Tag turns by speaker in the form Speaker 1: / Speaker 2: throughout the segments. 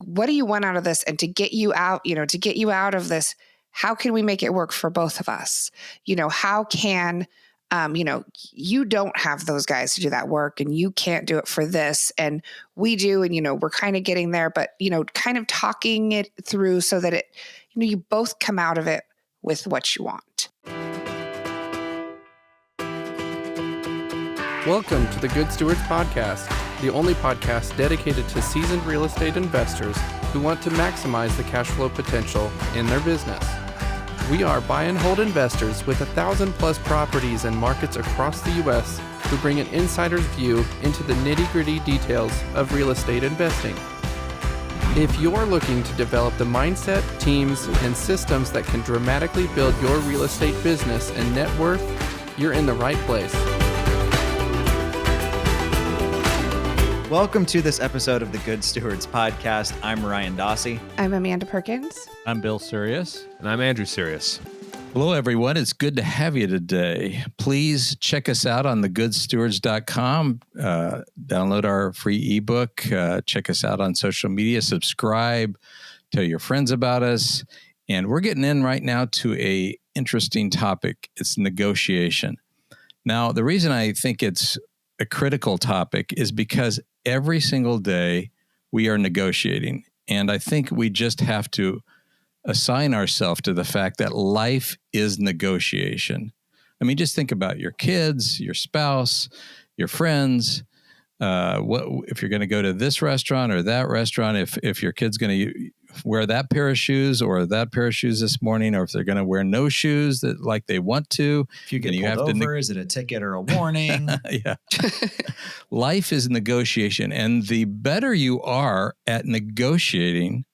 Speaker 1: what do you want out of this? And to get you out, to get you out of this, how can we make it work for both of us? How can, you don't have those guys to do that work and you can't do it for this. And we do. And, we're kind of getting there, but, kind of talking it through so that you both come out of it with what you want.
Speaker 2: Welcome to the Good Stewards Podcast, the only podcast dedicated to seasoned real estate investors who want to maximize the cash flow potential in their business. We are buy and hold investors with 1,000+ properties and markets across the U.S. who bring an insider's view into the nitty-gritty details of real estate investing. If you're looking to develop the mindset, teams, and systems that can dramatically build your real estate business and net worth, you're in the right place.
Speaker 3: Welcome to this episode of the Good Stewards Podcast. I'm Ryan Dossie.
Speaker 1: I'm Amanda Perkins.
Speaker 4: I'm Bill Sirius.
Speaker 5: And I'm Andrew Sirius.
Speaker 4: Hello, everyone. It's good to have you today. Please check us out on thegoodstewards.com. Download our free ebook. Check us out on social media. Subscribe. Tell your friends about us. And we're getting in right now to an interesting topic. It's negotiation. Now, the reason I think it's a critical topic is because every single day we are negotiating. And I think we just have to assign ourselves to the fact that life is negotiation. I mean, just think about your kids, your spouse, your friends. If you're going to go to this restaurant or that restaurant, if your kid's going to wear that pair of shoes or that pair of shoes this morning, or if they're going to wear no shoes that like they want to.
Speaker 3: If you get pulled over, is it a ticket or a warning?
Speaker 4: Yeah. Life is negotiation. And the better you are at negotiating,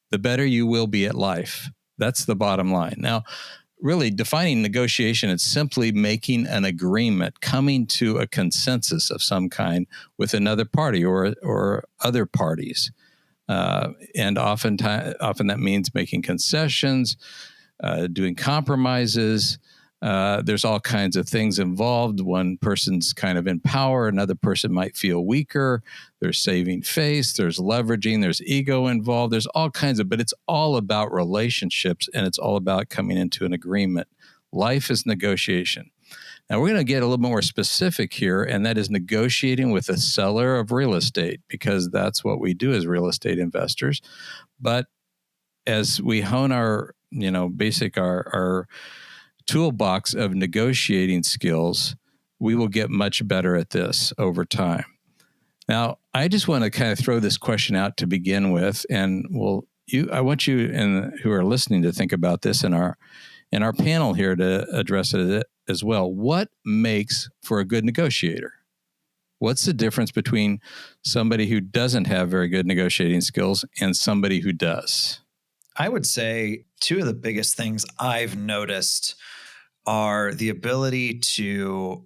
Speaker 4: the better you will be at life. That's the bottom line. Now, really defining negotiation, it's simply making an agreement, coming to a consensus of some kind with another party or other parties. And often that means making concessions, doing compromises. There's all kinds of things involved. One person's kind of in power. Another person might feel weaker. There's saving face. There's leveraging. There's ego involved. There's all kinds of, but it's all about relationships and it's all about coming into an agreement. Life is negotiation. Now, we're going to get a little more specific here, and that is negotiating with a seller of real estate, because that's what we do as real estate investors. But as we hone our toolbox of negotiating skills, we will get much better at this over time. Now, I just want to kind of throw this question out to begin with, and I want you and who are listening to think about this in our panel here to address it as well. What makes for a good negotiator? What's the difference between somebody who doesn't have very good negotiating skills and somebody who does?
Speaker 3: I would say two of the biggest things I've noticed are the ability to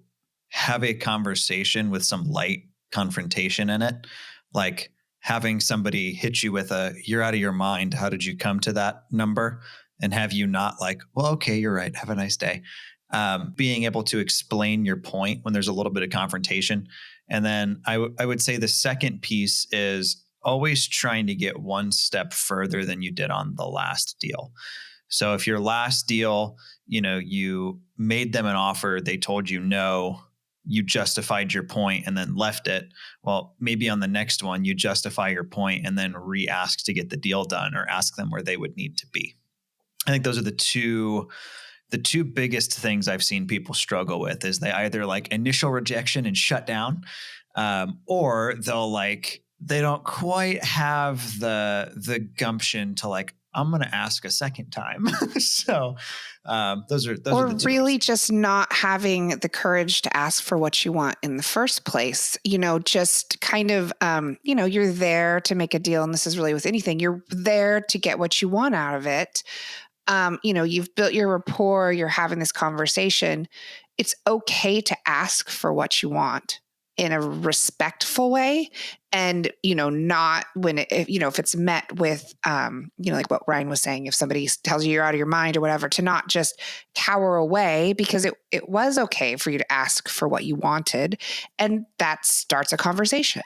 Speaker 3: have a conversation with some light confrontation in it, like having somebody hit you with you're out of your mind. How did you come to that number? And have you not like, well, okay, you're right. Have a nice day. Being able to explain your point when there's a little bit of confrontation. And then I would say the second piece is always trying to get one step further than you did on the last deal. So if your last deal, you made them an offer, they told you no, you justified your point and then left it. Well, maybe on the next one, you justify your point and then re-ask to get the deal done or ask them where they would need to be. I think those are the two biggest things I've seen people struggle with is they either like initial rejection and shut down, or they don't quite have the gumption to like, I'm going to ask a second time. So those are the two.
Speaker 1: Really just not having the courage to ask for what you want in the first place, just kind of, you're there to make a deal. And this is really with anything, you're there to get what you want out of it. You've built your rapport, you're having this conversation. It's okay to ask for what you want in a respectful way. And, not when if it's met with, like what Ryan was saying, if somebody tells you you're out of your mind or whatever, to not just cower away, because it was okay for you to ask for what you wanted. And that starts a conversation.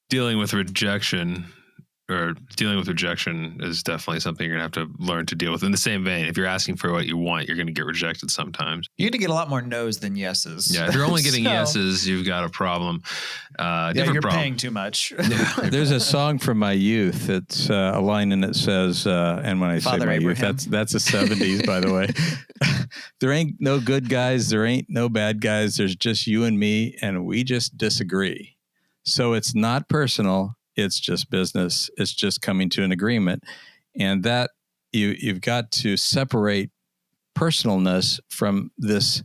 Speaker 5: Dealing with rejection or dealing with rejection is definitely something you're going to have to learn to deal with. In the same vein, if you're asking for what you want, you're going to get rejected sometimes.
Speaker 3: You're going to get a lot more no's than yeses.
Speaker 5: Yeah, if you're only getting yeses, you've got a problem.
Speaker 3: You're paying too much.
Speaker 4: There's a song from my youth. It's a line in it says, and when I
Speaker 3: Father
Speaker 4: say my
Speaker 3: Abraham.
Speaker 4: youth, that's the 70s, by the way. There ain't no good guys. There ain't no bad guys. There's just you and me, and we just disagree. So it's not personal. It's just business. It's just coming to an agreement. And that you've got to separate personalness from this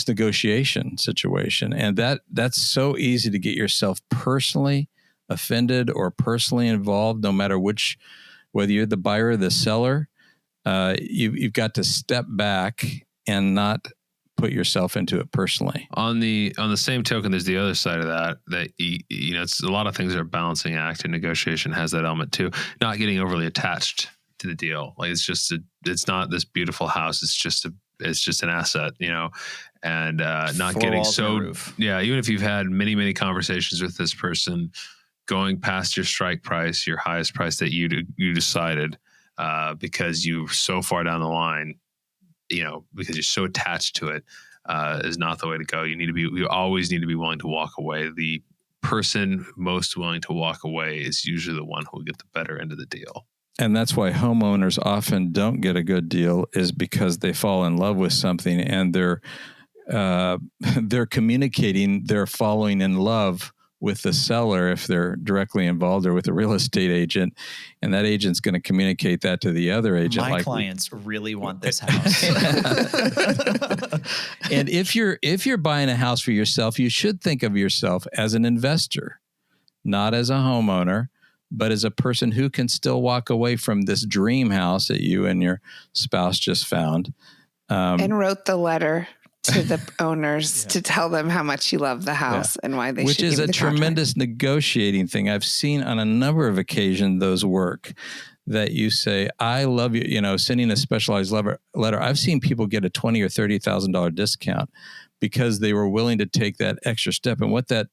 Speaker 4: negotiation situation. And that's so easy to get yourself personally offended or personally involved, no matter whether you're the buyer or the seller. You've got to step back and not put yourself into it personally.
Speaker 5: On the same token, there's the other side of that you know, it's a lot of things are a balancing act, and negotiation has that element too. Not getting overly attached to the deal. Like it's not this beautiful house. It's just an asset, you know, and not
Speaker 3: Four
Speaker 5: getting
Speaker 3: walls and a roof.
Speaker 5: Yeah. Even if you've had many, many conversations with this person, going past your strike price, your highest price that you decided, because you're so far down the line, you know, because you're so attached to it, is not the way to go. You always need to be willing to walk away. The person most willing to walk away is usually the one who will get the better end of the deal.
Speaker 4: And that's why homeowners often don't get a good deal, is because they fall in love with something and they're communicating, they're falling in love with the seller if they're directly involved, or with a real estate agent, and that agent's going to communicate that to the other agent.
Speaker 3: My clients really want this house.
Speaker 4: And if you're buying a house for yourself, you should think of yourself as an investor, not as a homeowner, but as a person who can still walk away from this dream house that you and your spouse just found.
Speaker 1: And wrote the letter to the owners to tell them how much you love the house and why they should
Speaker 4: Which is
Speaker 1: give you
Speaker 4: a
Speaker 1: the
Speaker 4: tremendous negotiating thing. I've seen on a number of occasions those work, that you say, I love you, you know, sending a specialized letter. I've seen people get a $20,000 or $30,000 discount because they were willing to take that extra step. And what that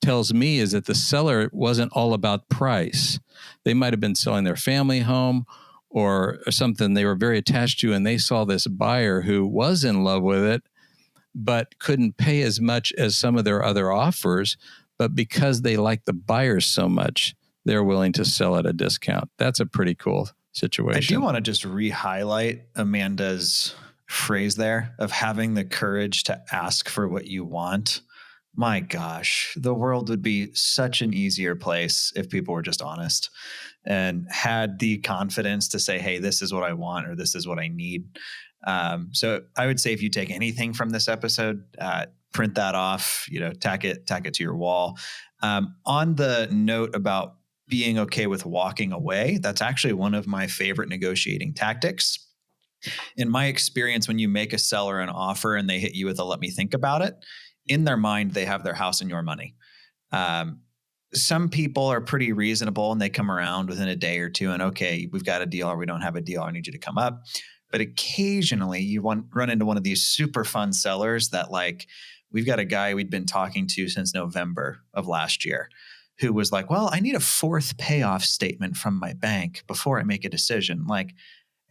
Speaker 4: tells me is that the seller wasn't all about price. They might have been selling their family home or something they were very attached to, and they saw this buyer who was in love with it, but couldn't pay as much as some of their other offers. But because they like the buyers so much, they're willing to sell at a discount. That's a pretty cool situation.
Speaker 3: I do want to just re-highlight Amanda's phrase there of having the courage to ask for what you want. My gosh, the world would be such an easier place if people were just honest and had the confidence to say, hey, this is what I want, or this is what I need. So I would say if you take anything from this episode, print that off, you know, tack it to your wall. On the note about being okay with walking away, that's actually one of my favorite negotiating tactics. In my experience, when you make a seller an offer and they hit you with a let me think about it, in their mind, they have their house and your money. Some people are pretty reasonable and they come around within a day or two and, okay, we've got a deal or we don't have a deal. I need you to come up. But occasionally you run into one of these super fun sellers that, like, we've got a guy we'd been talking to since November of last year who was like, well, I need a fourth payoff statement from my bank before I make a decision. Like,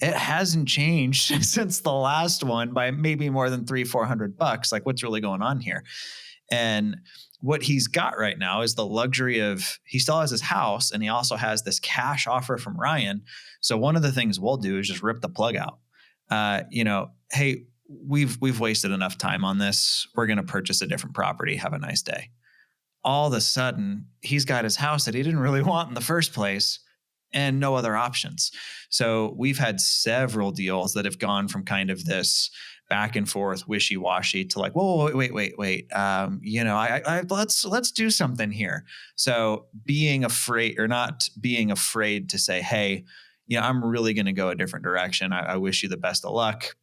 Speaker 3: it hasn't changed since the last one by maybe more than $300-400. Like, what's really going on here? And what he's got right now is the luxury of, he still has his house and he also has this cash offer from Ryan. So one of the things we'll do is just rip the plug out. Hey, we've wasted enough time on this. We're going to purchase a different property. Have a nice day. All of a sudden, he's got his house that he didn't really want in the first place and no other options. So we've had several deals that have gone from kind of this back and forth, wishy-washy to like, whoa, wait. Let's do something here. So being afraid or not being afraid to say, hey, I'm really going to go a different direction. I wish you the best of luck.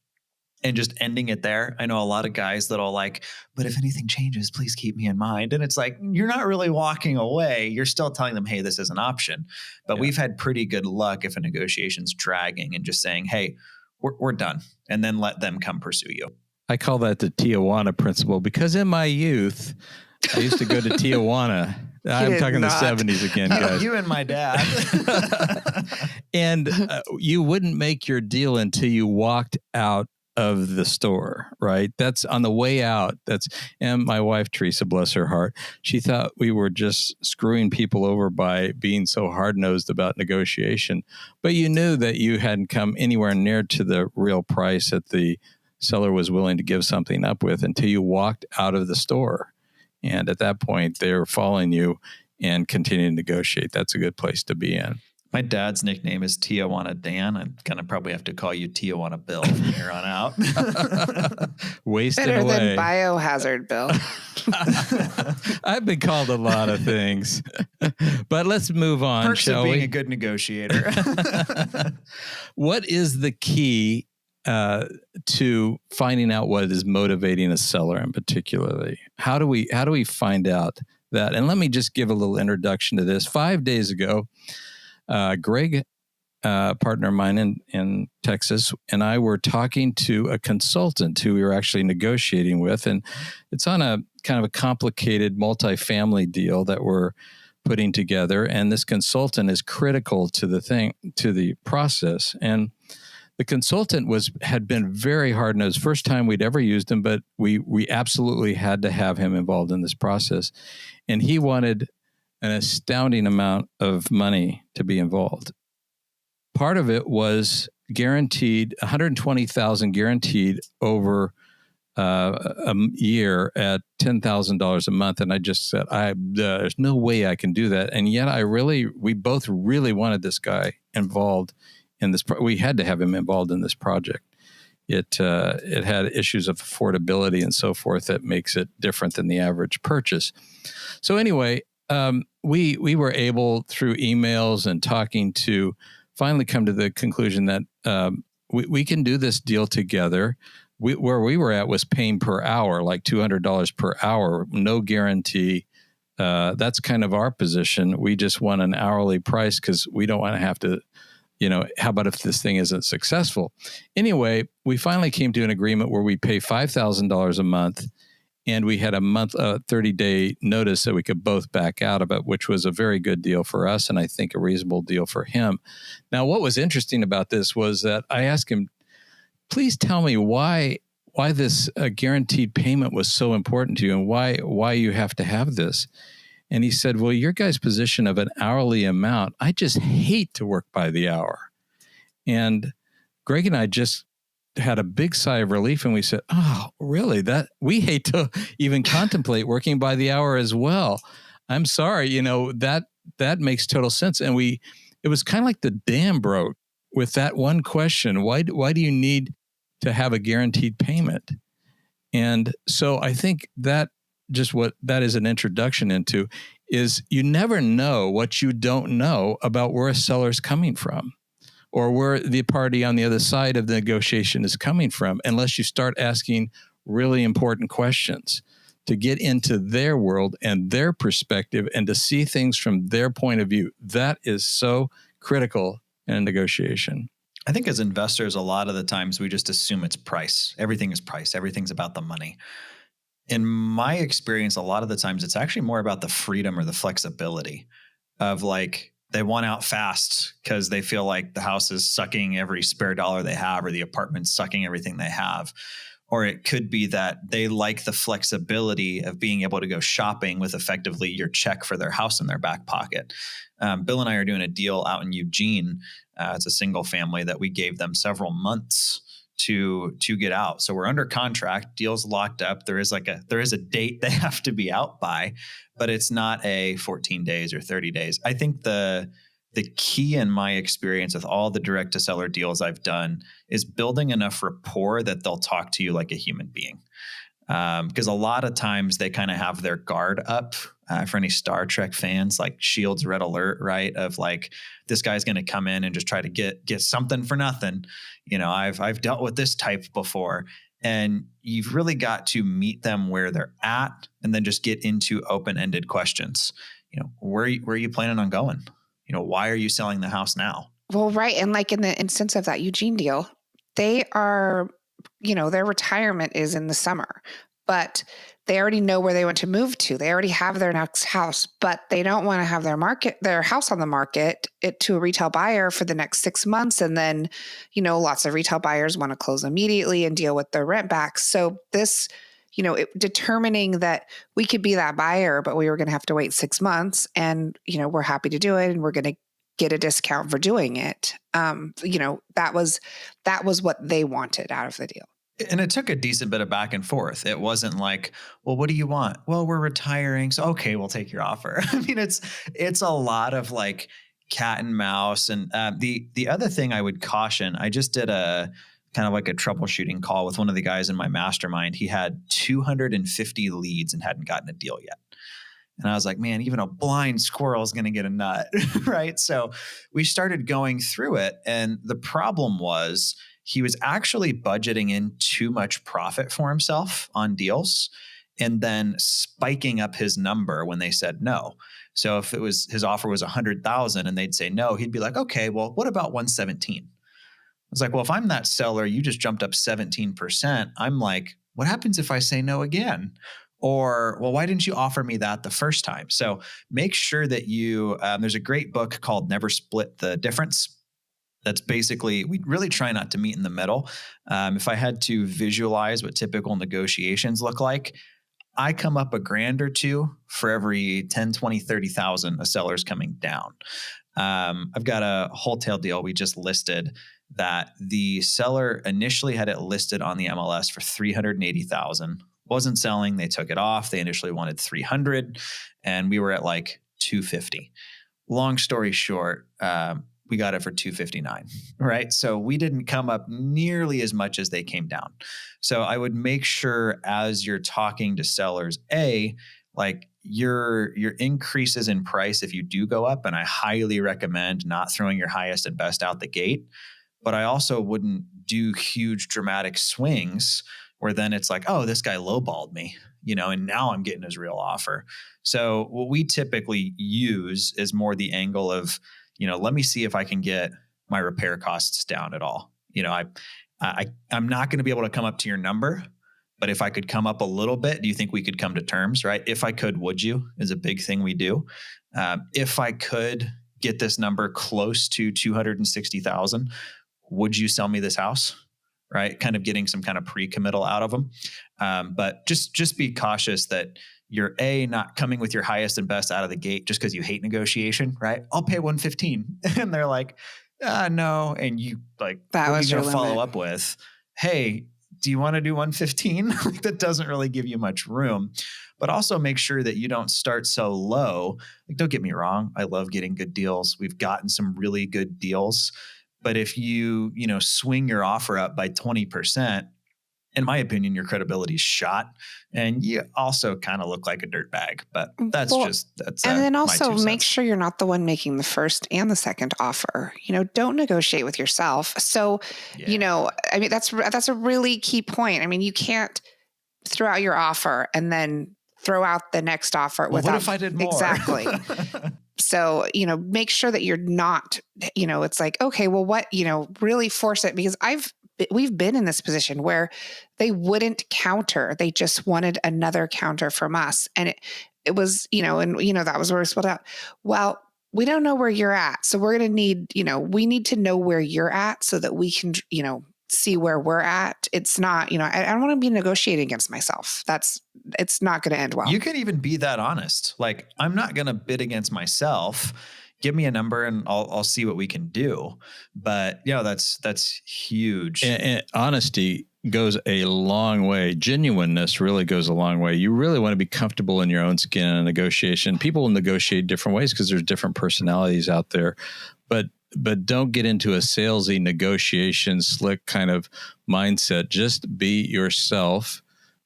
Speaker 3: And just ending it there. I know a lot of guys that'll like, but if anything changes, please keep me in mind. And it's like, you're not really walking away. You're still telling them, hey, this is an option. But we've had pretty good luck if a negotiation's dragging and just saying, hey, we're done. And then let them come pursue you.
Speaker 4: I call that the Tijuana Principle, because in my youth, I used to go to Tijuana I'm
Speaker 1: did
Speaker 4: talking
Speaker 1: not.
Speaker 4: the 70s again, guys.
Speaker 3: You and my dad.
Speaker 4: And you wouldn't make your deal until you walked out of the store, right? That's on the way out. And my wife, Teresa, bless her heart, she thought we were just screwing people over by being so hard-nosed about negotiation. But you knew that you hadn't come anywhere near to the real price that the seller was willing to give something up with until you walked out of the store. And at that point, they were following you and continuing to negotiate. That's a good place to be in.
Speaker 3: My dad's nickname is Tijuana Dan. I'm going to probably have to call you Tijuana Bill from here on out.
Speaker 4: Wasting
Speaker 1: Better
Speaker 4: away.
Speaker 1: than Biohazard Bill.
Speaker 4: I've been called a lot of things. But let's move on,
Speaker 3: Perks
Speaker 4: shall
Speaker 3: of being
Speaker 4: we?
Speaker 3: a good negotiator.
Speaker 4: What is the key to finding out what is motivating a seller in particularly? How do we find out that? And let me just give a little introduction to this. 5 days ago, Greg, partner of mine in Texas, and I were talking to a consultant who we were actually negotiating with, and it's on a kind of a complicated multifamily deal that we're putting together. And this consultant is critical to the process. And the consultant had been very hard-nosed. First time we'd ever used him, but we absolutely had to have him involved in this process. And he wanted an astounding amount of money to be involved. Part of it was guaranteed, $120,000 guaranteed over a year at $10,000 a month. And I just said, there's no way I can do that. And yet we both really wanted this guy involved in this. We had to have him involved in this project. It had issues of affordability and so forth that makes it different than the average purchase. So anyway, we were able through emails and talking to finally come to the conclusion that we can do this deal together. Where we were at was paying per hour, like $200 per hour, no guarantee. That's kind of our position. We just want an hourly price because we don't want to have to, how about if this thing isn't successful? Anyway, we finally came to an agreement where we pay $5,000 a month, and we had a 30-day notice that we could both back out of it, which was a very good deal for us, and I think a reasonable deal for him. Now, what was interesting about this was that I asked him, please tell me why this guaranteed payment was so important to you and why you have to have this. And he said, well, your guys' position of an hourly amount, I just hate to work by the hour. And Greg and I just had a big sigh of relief, and we said, oh, really? That we hate to even contemplate working by the hour as well. I'm sorry, that makes total sense. And it was kind of like the dam broke with that one question. Why do you need to have a guaranteed payment? And so I think that just what that is an introduction into is you never know what you don't know about where a seller's coming from or where the party on the other side of the negotiation is coming from, unless you start asking really important questions to get into their world and their perspective and to see things from their point of view. That is so critical in a negotiation.
Speaker 3: I think as investors, a lot of the times we just assume it's price. Everything is price. Everything's about the money. In my experience, a lot of the times it's actually more about the freedom or the flexibility of like, they want out fast because they feel like the house is sucking every spare dollar they have or the apartment's sucking everything they have. Or it could be that they like the flexibility of being able to go shopping with effectively your check for their house in their back pocket. Bill and I are doing a deal out in Eugene. It's a single family that we gave them several months to get out. So we're under contract, deal's locked up. There is a date they have to be out by, but it's not a 14 days or 30 days. I think the key in my experience with all the direct to seller deals I've done is building enough rapport that they'll talk to you like a human being. Because a lot of times they kind of have their guard up. For any Star Trek fans, like Shield's red alert, right? Of like, this guy's going to come in and just try to get something for nothing. I've dealt with this type before, and you've really got to meet them where they're at, and then just get into open-ended questions. Where are you planning on going? Why are you selling the house now?
Speaker 1: Well, right. And like in the instance of that Eugene deal, they are, their retirement is in the summer, but they already know where they want to move to. They already have their next house, but they don't want to have their house on the market to a retail buyer for the next 6 months. And then, lots of retail buyers want to close immediately and deal with their rent back. So this, determining that we could be that buyer, but we were going to have to wait 6 months, and, we're happy to do it, and we're going to get a discount for doing it. That was what they wanted out of the deal.
Speaker 3: And it took a decent bit of back and forth. It wasn't like, well, what do you want? Well, we're retiring. So, okay, we'll take your offer. I mean, it's a lot of like cat and mouse. And the other thing I would caution, I just did a kind of like a troubleshooting call with one of the guys in my mastermind. He had 250 leads and hadn't gotten a deal yet. And I was like, man, even a blind squirrel is going to get a nut, right? So we started going through it. And the problem was, he was actually budgeting in too much profit for himself on deals and then spiking up his number when they said no. So if his offer was 100,000 and they'd say no, he'd be like, okay, well, what about 117? I was like, well, if I'm that seller, you just jumped up 17%. I'm like, what happens if I say no again? Or, well, why didn't you offer me that the first time? So make sure that there's a great book called Never Split the Difference. That's basically, we really try not to meet in the middle. If I had to visualize what typical negotiations look like, I come up $1,000 or $2,000 for every 10, 20, 30,000 a seller's coming down. I've got a wholesale deal we just listed that the seller initially had it listed on the MLS for 380,000. Wasn't selling. They took it off. They initially wanted 300 and we were at like 250. Long story short, we got it for 259, right? So we didn't come up nearly as much as they came down. So I would make sure as you're talking to sellers, like your increases in price, if you do go up, and I highly recommend not throwing your highest and best out the gate, but I also wouldn't do huge dramatic swings where then it's like, oh, this guy lowballed me, and now I'm getting his real offer. So what we typically use is more the angle of, let me see if I can get my repair costs down at all. I'm not going to be able to come up to your number, but if I could come up a little bit, do you think we could come to terms, right? If I could, would you, is a big thing we do. If I could get this number close to 260,000, would you sell me this house? Right? Kind of getting some kind of pre-committal out of them. But just be cautious that you're not coming with your highest and best out of the gate just because you hate negotiation, right? I'll pay 115. And they're like, no. And you like,
Speaker 1: that
Speaker 3: what
Speaker 1: was
Speaker 3: are you going to follow
Speaker 1: limit.
Speaker 3: up with? Hey, do you want to do 115? Like, that doesn't really give you much room. But also make sure that you don't start so low. Like, don't get me wrong. I love getting good deals. We've gotten some really good deals. But if you swing your offer up by 20%, in my opinion, your credibility is shot, and you also kind of look like a dirtbag. But that's
Speaker 1: and then also make sure you're not the one making the first and the second offer. Don't negotiate with yourself. So, I mean, that's a really key point. I mean, you can't throw out your offer and then throw out the next offer.
Speaker 3: Well, what if I did more?
Speaker 1: Exactly. So, make sure that you're not, it's like, okay, well, what, really force it, because we've been in this position where they wouldn't counter. They just wanted another counter from us. And it was, that was where we split out. Well, we don't know where you're at. So we're going to need, we need to know where you're at so that we can, see where we're at. It's not, I don't want to be negotiating against myself. It's not going to end well.
Speaker 3: You can even be that honest. Like, I'm not going to bid against myself. Give me a number and I'll see what we can do. But that's huge.
Speaker 4: And honesty goes a long way. Genuineness really goes a long way. You really want to be comfortable in your own skin in a negotiation. People will negotiate different ways because there's different personalities out there. But don't get into a salesy negotiation, slick kind of mindset. Just be yourself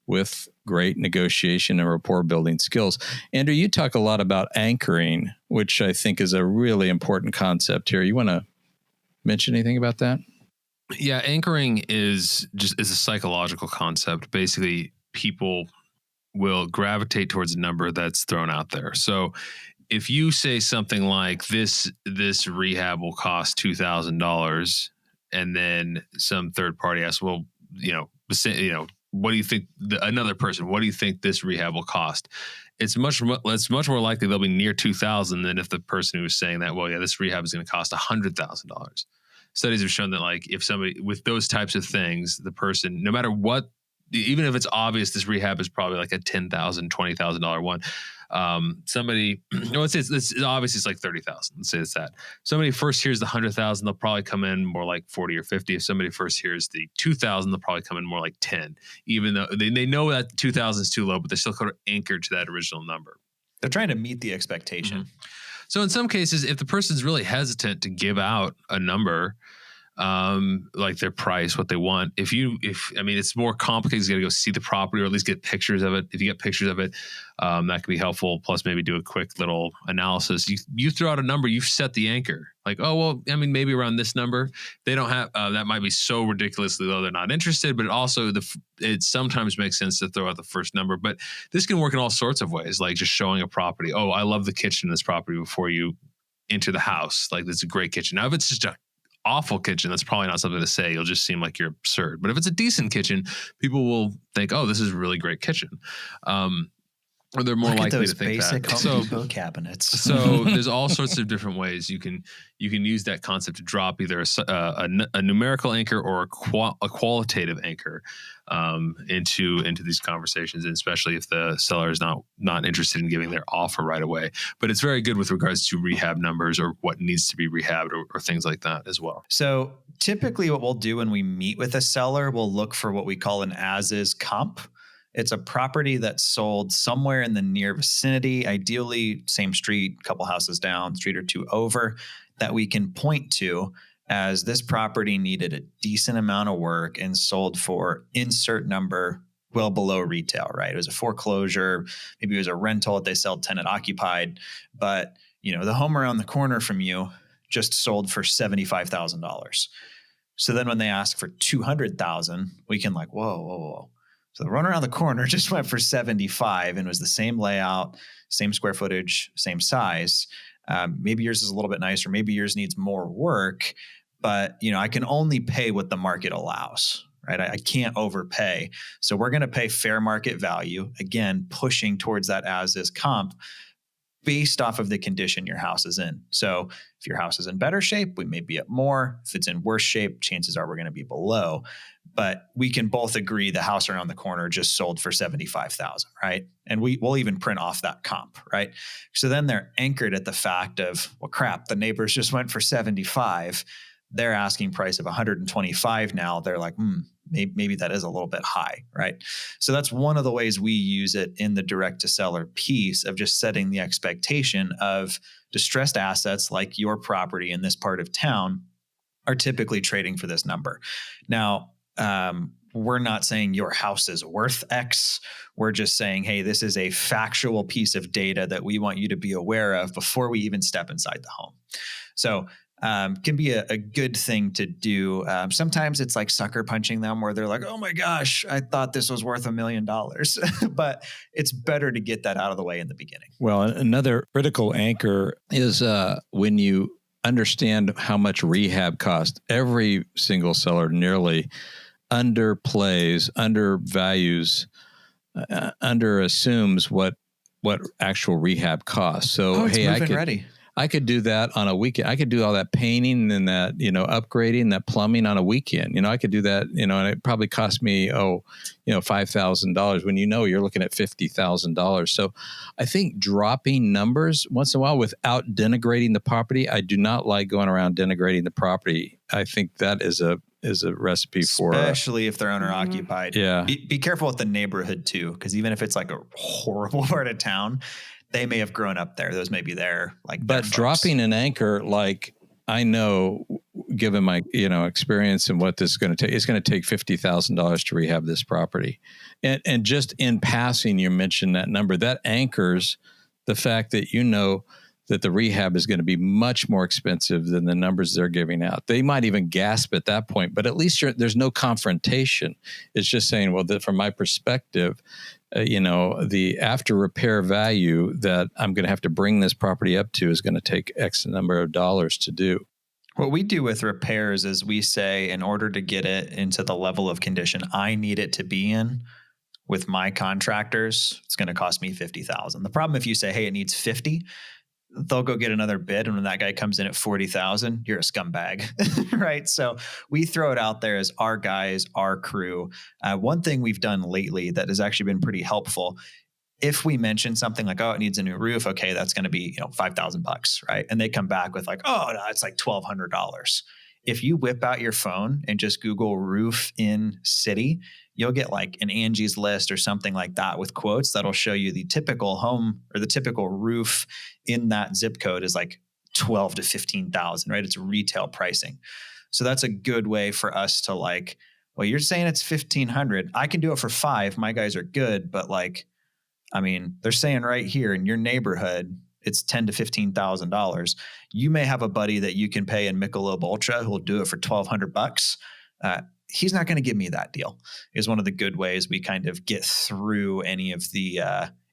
Speaker 4: with great negotiation and rapport building skills. Andrew, you talk a lot about anchoring, which I think is a really important concept here. You want to mention anything about that?
Speaker 5: Yeah, anchoring is a psychological concept. Basically, people will gravitate towards a number that's thrown out there. So if you say something like this rehab will cost $2,000, and then some third party asks, well, what do you think another person, what do you think this rehab will cost? It's much more likely they'll be near 2,000 than if the person who was saying that, well, yeah, this rehab is going to cost $100,000. Studies have shown that like if somebody with those types of things, the person, no matter what, even if it's obvious this rehab is probably like a $10,000, $20,000 one, somebody, no, it's obviously it's like 30,000. Let's say it's that. Somebody first hears the 100,000, they'll probably come in more like 40 or 50. If somebody first hears the 2,000, they'll probably come in more like 10, even though they know that 2,000 is too low, but they're still kind of anchored to that original number.
Speaker 3: They're trying to meet the expectation.
Speaker 5: Mm-hmm. So in some cases, if the person's really hesitant to give out a number, like their price, what they want. It's more complicated. You got to go see the property or at least get pictures of it. If you get pictures of it, that can be helpful. Plus maybe do a quick little analysis. You throw out a number, you've set the anchor. Like, oh, well, maybe around this number. They don't have, that might be so ridiculously low they're not interested, but it sometimes makes sense to throw out the first number. But this can work in all sorts of ways, like just showing a property. Oh, I love the kitchen in this property before you enter the house. Like, this is a great kitchen. Now, if it's just a awful kitchen, that's probably not something to say. You'll just seem like you're absurd. But if it's a decent kitchen, people will think, oh, this is a really great kitchen. Or they're more likely to think that.
Speaker 3: Home Depot cabinets.
Speaker 5: So there's all sorts of different ways you can use that concept to drop either a numerical anchor or a qualitative anchor into these conversations, and especially if the seller is not interested in giving their offer right away. But it's very good with regards to rehab numbers or what needs to be rehabbed or things like that as well.
Speaker 3: So typically what we'll do when we meet with a seller, we'll look for what we call an as-is comp. It's a property that's sold somewhere in the near vicinity, ideally same street, a couple houses down, street or two over, that we can point to as this property needed a decent amount of work and sold for insert number well below retail, right? It was a foreclosure, maybe it was a rental, they sell tenant occupied, but the home around the corner from you just sold for $75,000. So then when they ask for $200,000, we can like, whoa. So the one around the corner just went for 75 and was the same layout, same square footage, same size. Maybe yours is a little bit nicer. Maybe yours needs more work, but I can only pay what the market allows, right? I can't overpay. So we're going to pay fair market value, again, pushing towards that as-is comp based off of the condition your house is in. So if your house is in better shape, we may be at more. If it's in worse shape, chances are we're going to be below. But we can both agree the house around the corner just sold for $75,000, right? And we'll even print off that comp, right? So then they're anchored at the fact of, well, crap, the neighbors just went for 75. They're asking price of 125 now. They're like, maybe that is a little bit high, right? So that's one of the ways we use it in the direct to seller piece of just setting the expectation of distressed assets like your property in this part of town are typically trading for this number. Now, we're not saying your house is worth X. We're just saying, hey, this is a factual piece of data that we want you to be aware of before we even step inside the home. So can be a good thing to do. Sometimes it's like sucker punching them where they're like, oh my gosh, I thought this was worth $1 million. But it's better to get that out of the way in the beginning.
Speaker 4: Well, another critical anchor is when you understand how much rehab costs. Every single seller nearly underplays, undervalues, underassumes what actual rehab costs. So,
Speaker 3: hey,
Speaker 4: I could do that on a weekend. I could do all that painting and that, upgrading, that plumbing on a weekend. I could do that, and it probably cost me, $5,000 when you're looking at $50,000. So I think dropping numbers once in a while without denigrating the property. I do not like going around denigrating the property. I think that is a recipe for,
Speaker 3: especially if they're owner occupied.
Speaker 4: Yeah.
Speaker 3: Be careful with the neighborhood too, because even if it's like a horrible part of town, they may have grown up there. Those may be their
Speaker 4: But dropping an anchor, like I know, given my experience and what this is going to take, it's going to take $50,000 to rehab this property, and just in passing, you mentioned that number that anchors the fact that that the rehab is going to be much more expensive than the numbers they're giving out. They might even gasp at that point, but at least there's no confrontation. It's just saying, well, from my perspective, the after repair value that I'm going to have to bring this property up to is going to take X number of dollars to do.
Speaker 3: What we do with repairs is we say, in order to get it into the level of condition I need it to be in with my contractors, it's going to cost me $50,000. The problem if you say, hey, it needs 50, they'll go get another bid. And when that guy comes in at 40,000, you're a scumbag, right? So we throw it out there as our guys, our crew. One thing we've done lately that has actually been pretty helpful, if we mention something like, oh, it needs a new roof, okay, that's going to be, $5,000, right? And they come back with like, oh, no, it's like $1,200. If you whip out your phone and just Google roof in city, you'll get like an Angie's List or something like that with quotes that'll show you the typical home or the typical roof in that zip code is like 12 to 15,000, right? It's retail pricing. So that's a good way for us to like, well, you're saying it's 1,500. I can do it for 5. My guys are good, but like, I mean, they're saying right here in your neighborhood, it's $10,000 to $15,000. You may have a buddy that you can pay in Michelob Ultra who'll do it for $1,200. He's not going to give me that deal. Is one of the good ways we kind of get through any of the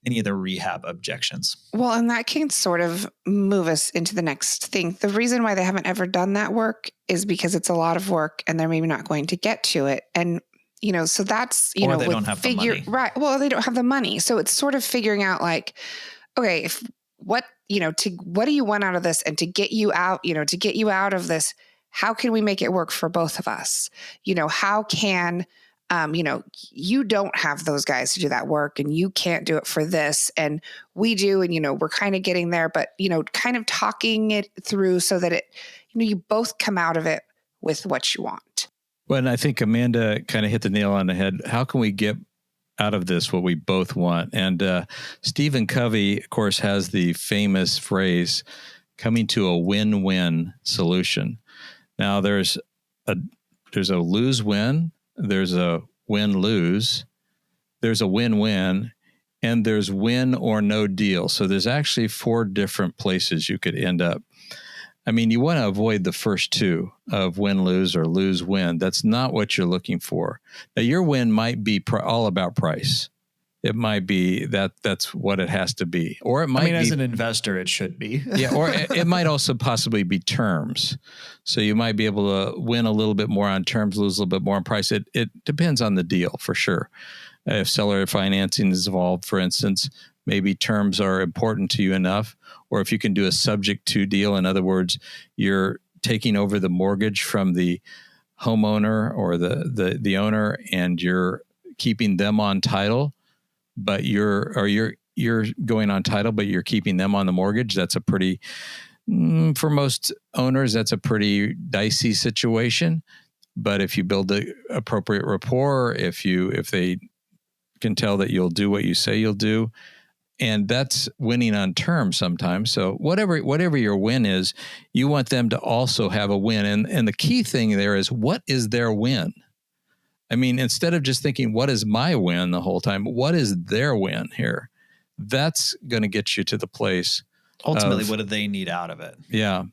Speaker 3: rehab objections.
Speaker 1: Well, and that can sort of move us into the next thing. The reason why they haven't ever done that work is because it's a lot of work and they're maybe not going to get to it. And so that's,
Speaker 3: they don't have the money.
Speaker 1: Right. Well, they don't have the money. So it's sort of figuring out like, okay, what do you want out of this? And to get you out, of this, how can we make it work for both of us? How can, you don't have those guys to do that work and you can't do it for this. And we do. And, we're kind of getting there, but, kind of talking it through so that you both come out of it with what you want.
Speaker 4: Well, and I think Amanda kind of hit the nail on the head. How can we get out of this what we both want? And Stephen Covey, of course, has the famous phrase, coming to a win-win solution. Now, there's a lose-win, there's a win-lose, there's a win-win, and there's win or no deal. So there's actually 4 different places you could end up. I mean, you want to avoid the first 2 of win-lose or lose-win. That's not what you're looking for. Now, your win might be all about price. It might be that's what it has to be. Or it might be,
Speaker 3: as an investor, it should be.
Speaker 4: Yeah, or it might also possibly be terms. So you might be able to win a little bit more on terms, lose a little bit more on price. It depends on the deal for sure. If seller financing is involved, for instance, maybe terms are important to you enough. Or if you can do a subject to deal, in other words, you're taking over the mortgage from the homeowner or the owner, and you're keeping them on title, but you're going on title, but you're keeping them on the mortgage. That's a pretty, for most owners, that's a pretty dicey situation. But if you build the appropriate rapport, if they can tell that you'll do what you say you'll do, and that's winning on terms sometimes. So whatever your win is, you want them to also have a win. And the key thing there is, what is their win? I mean, instead of just thinking, what is my win the whole time? What is their win here? That's going to get you to the place.
Speaker 3: Ultimately, what do they need out of it?
Speaker 4: Yeah.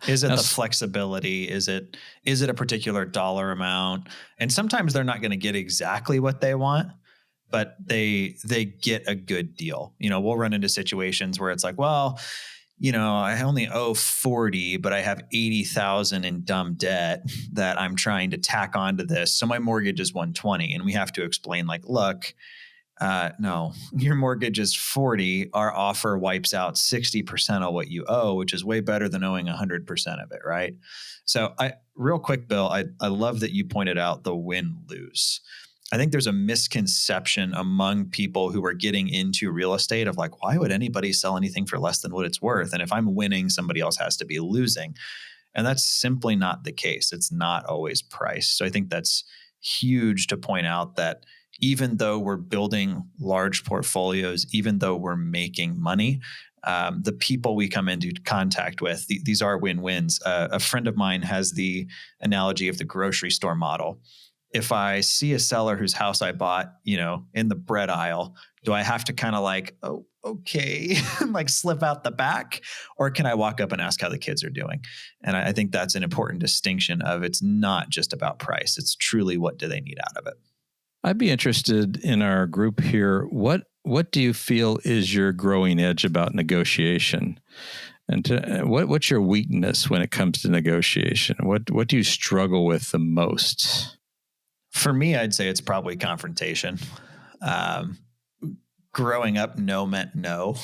Speaker 3: Is it the flexibility? Is it a particular dollar amount? And sometimes they're not going to get exactly what they want, but they get a good deal. We'll run into situations where it's like, well, I only owe 40, but I have 80,000 in dumb debt that I'm trying to tack onto this. So my mortgage is 120. And we have to explain like, look, no, your mortgage is 40. Our offer wipes out 60% of what you owe, which is way better than owing 100% of it. Right. So real quick, Bill, I love that you pointed out the win-lose. I think there's a misconception among people who are getting into real estate of like, why would anybody sell anything for less than what it's worth? And if I'm winning, somebody else has to be losing. And that's simply not the case. It's not always price. So I think that's huge to point out that even though we're building large portfolios, even though we're making money, the people we come into contact with, these are win-wins. A friend of mine has the analogy of the grocery store model. If I see a seller whose house I bought, in the bread aisle, do I have to kind of like, oh, okay, like slip out the back? Or can I walk up and ask how the kids are doing? And I think that's an important distinction of, it's not just about price. It's truly, what do they need out of it?
Speaker 4: I'd be interested in our group here. What do you feel is your growing edge about negotiation? And what's your weakness when it comes to negotiation? What do you struggle with the most?
Speaker 3: For me, I'd say it's probably confrontation. Growing up, no meant no.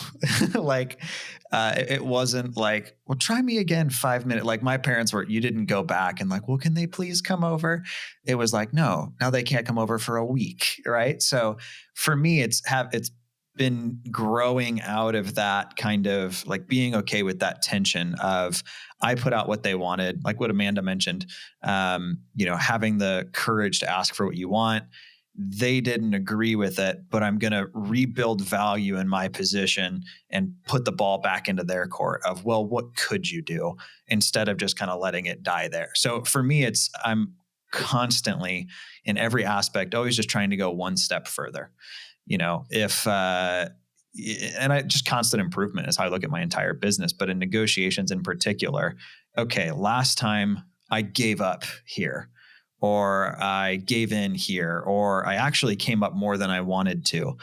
Speaker 3: It wasn't like, well, try me again 5 minutes. Like my parents were, you didn't go back and like, well, can they please come over? It was like, no, now they can't come over for a week. Right. So for me, it's been growing out of that kind of like being okay with that tension of I put out what they wanted, like what Amanda mentioned, having the courage to ask for what you want. They didn't agree with it, but I'm going to rebuild value in my position and put the ball back into their court of, well, what could you do instead of just kind of letting it die there? So for me, I'm constantly in every aspect, always just trying to go one step further. Just constant improvement is how I look at my entire business, but in negotiations in particular, okay, last time I gave up here, or I gave in here, or I actually came up more than I wanted to.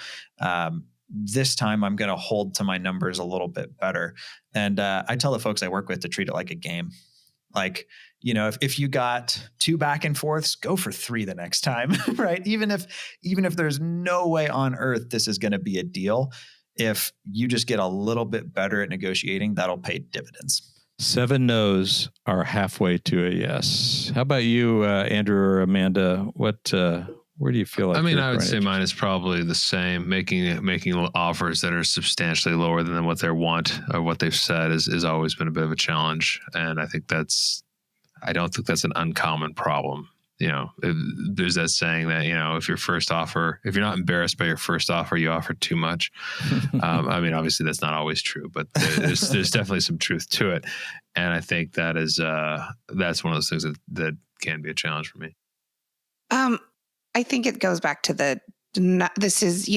Speaker 3: This time I'm going to hold to my numbers a little bit better. And I tell the folks I work with to treat it like a game. Like, if you got 2 back and forths, go for 3 the next time, right? Even if there's no way on earth this is going to be a deal, if you just get a little bit better at negotiating, that'll pay dividends.
Speaker 4: 7 no's are halfway to a yes. How about you, Andrew or Amanda? Where do you feel like?
Speaker 5: I mean, I would say mine is probably the same. Making offers that are substantially lower than what they want or what they've said has always been a bit of a challenge, and I don't think that's an uncommon problem. There's that saying that, if you're not embarrassed by your first offer, you offer too much. I mean, obviously that's not always true, but there's definitely some truth to it. And I think that's one of those things that can be a challenge for me.
Speaker 1: I think it goes back to this is,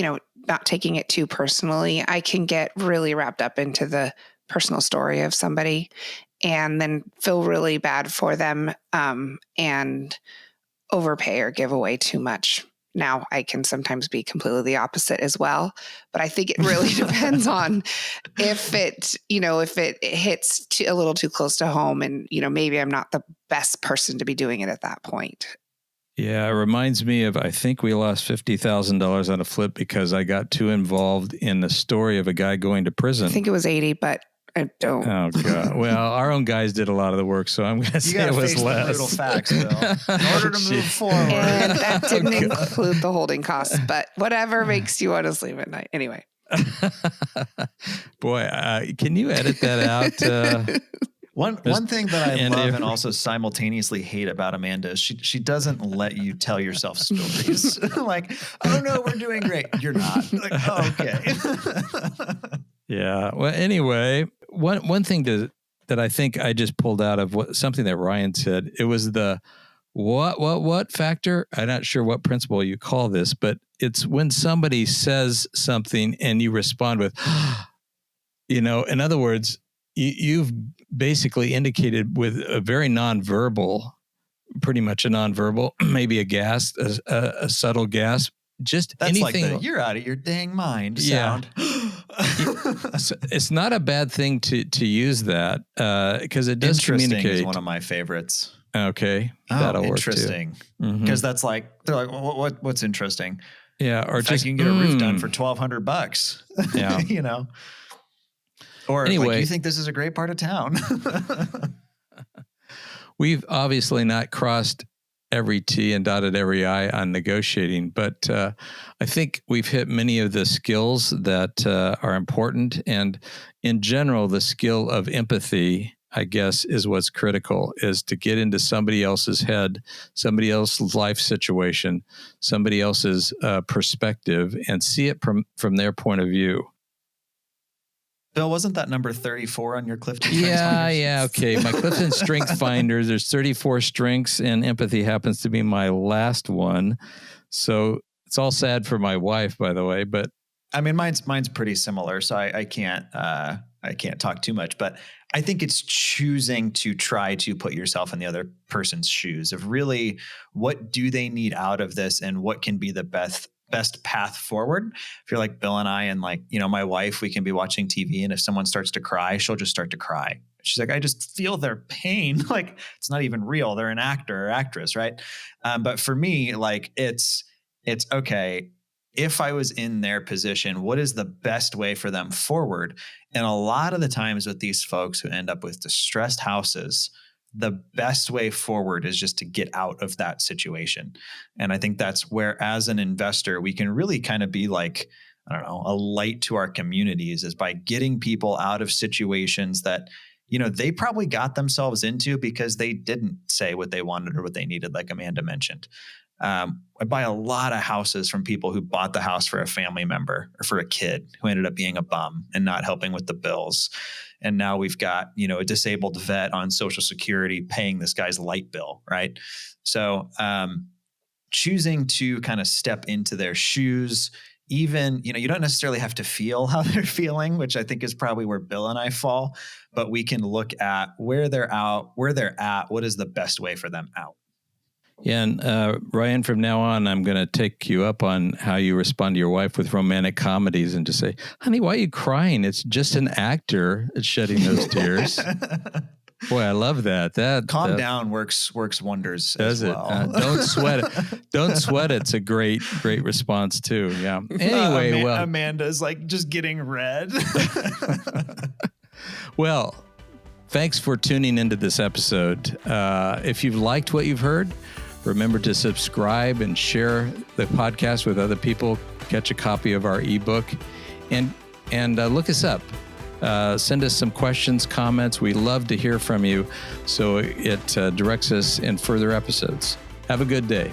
Speaker 1: not taking it too personally. I can get really wrapped up into the personal story of somebody and then feel really bad for them, and overpay or give away too much. Now, I can sometimes be completely the opposite as well, but I think it really depends on if it hits a little too close to home and, maybe I'm not the best person to be doing it at that point.
Speaker 4: Yeah, it reminds me of, I think we lost $50,000 on a flip because I got too involved in the story of a guy going to prison.
Speaker 1: I think it was 80, but I don't.
Speaker 4: Oh, God. Well, our own guys did a lot of the work, so I'm going to say it was less.
Speaker 3: Brutal facts, Bill, in order to move forward.
Speaker 1: And that didn't include the holding costs, but whatever makes you want to sleep at night. Anyway.
Speaker 4: Boy, can you edit that out?
Speaker 3: One thing that I love and also simultaneously hate about Amanda is she doesn't let you tell yourself stories. Like, oh no, we're doing great. You're not. Like, oh, okay.
Speaker 4: Yeah. Well, anyway, one thing that I think I just pulled out of something that Ryan said, it was the what factor. I'm not sure what principle you call this, but it's when somebody says something and you respond with, in other words, you've basically indicated with a very nonverbal, pretty much a nonverbal, maybe a gasp, a subtle gasp, just
Speaker 3: that's
Speaker 4: anything.
Speaker 3: Like you're out of your dang mind sound.
Speaker 4: It's not a bad thing to use that because it does communicate.
Speaker 3: Is one of my favorites.
Speaker 4: Okay, that'll work too.
Speaker 3: Interesting, because that's like they're like, what's interesting?
Speaker 4: Yeah, or just
Speaker 3: you can get a roof done for $1,200.
Speaker 4: Yeah,
Speaker 3: Or
Speaker 4: anyway,
Speaker 3: like, you think this is a great part of town?
Speaker 4: We've obviously not crossed every T and dotted every I on negotiating, but I think we've hit many of the skills that are important. And in general, the skill of empathy, I guess, is what's critical, is to get into somebody else's head, somebody else's life situation, somebody else's perspective, and see it from their point of view.
Speaker 3: Bill, wasn't that number 34 on your Clifton?
Speaker 4: Yeah. Okay. My Clifton Strength Finders, there's 34 strengths, and empathy happens to be my last one. So it's all sad for my wife, by the way. But
Speaker 3: I mean, mine's pretty similar, so I can't talk too much. But I think it's choosing to try to put yourself in the other person's shoes of really what do they need out of this, and what can be the best path forward. If you're like Bill and I, and like, you know, my wife, we can be watching TV, and if someone starts to cry, she'll just start to cry. She's like, I just feel their pain. Like, it's not even real. They're an actor or actress, right? But for me, like, it's okay. If I was in their position, what is the best way for them forward? And a lot of the times with these folks who end up with distressed houses, the best way forward is just to get out of that situation. And I think that's where, as an investor, we can really kind of be like, I don't know, a light to our communities, is by getting people out of situations that, you know, they probably got themselves into because they didn't say what they wanted or what they needed, like Amanda mentioned. I buy a lot of houses from people who bought the house for a family member or for a kid who ended up being a bum and not helping with the bills. And now we've got, you know, a disabled vet on Social Security paying this guy's light bill, right? So choosing to kind of step into their shoes, even, you know, you don't necessarily have to feel how they're feeling, which I think is probably where Bill and I fall, but we can look at where they're at, what is the best way for them out.
Speaker 4: Yeah, and Ryan, from now on, I'm going to take you up on how you respond to your wife with romantic comedies and just say, honey, why are you crying? It's just an actor shedding those tears. Boy, I love that.
Speaker 3: Calm down works wonders
Speaker 4: does
Speaker 3: as well.
Speaker 4: Don't sweat it. Don't sweat it. It's a great response too. Yeah. Anyway,
Speaker 3: Amanda's like just getting red.
Speaker 4: Well, thanks for tuning into this episode. If you've liked what you've heard, remember to subscribe and share the podcast with other people. Catch a copy of our ebook, and look us up. Send us some questions, comments. We love to hear from you, so it directs us in further episodes. Have a good day.